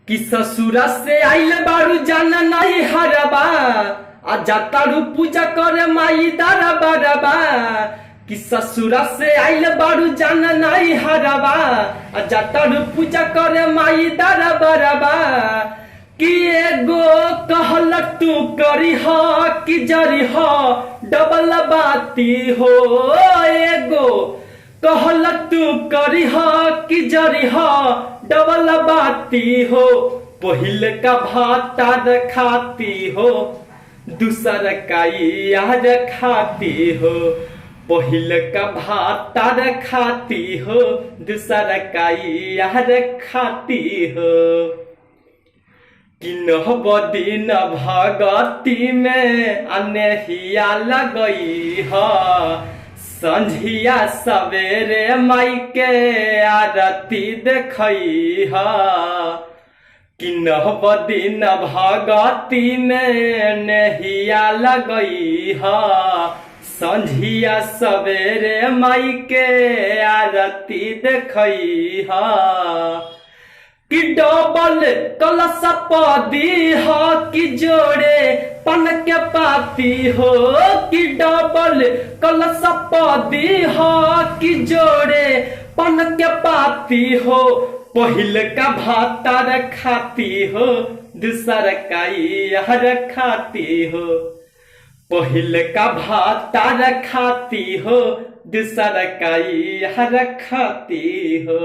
कि ससुरा से आइल बारू जाना नहीं हरबा आ जातारू पूजा करे माई दारा बारबा कि ससुरा से आइल बारू जाना नहीं हरबा आ जातारू पूजा करे माई दारा बारबा कि एगो कहल तू करी हो कि जरी हो डबल बाती हो एगो कहल तू करी हो कि जरी हो डबल बाती हो पहिल का भातार खाती हो दूसर का यार खाती हो पहिल का भातार खाती हो दूसर का यार खाती हो कि दिन भगती में अनहिया लगई हो संझिया सवेरे माई के आरती देखई हा कि दिन भगती में नहिया लगई हा संझिया सवेरे माई के आरती देखई हा कि डबल कलश पदी हो कि जोड़े पन के पाती हो कि डबल कलश पदी हो कि जोड़े पन के पाती हो पहिल का भातार खाती हो दूसर का यार खाती हो पहिल का भातार खाती हो दूसर का यार खाती हो।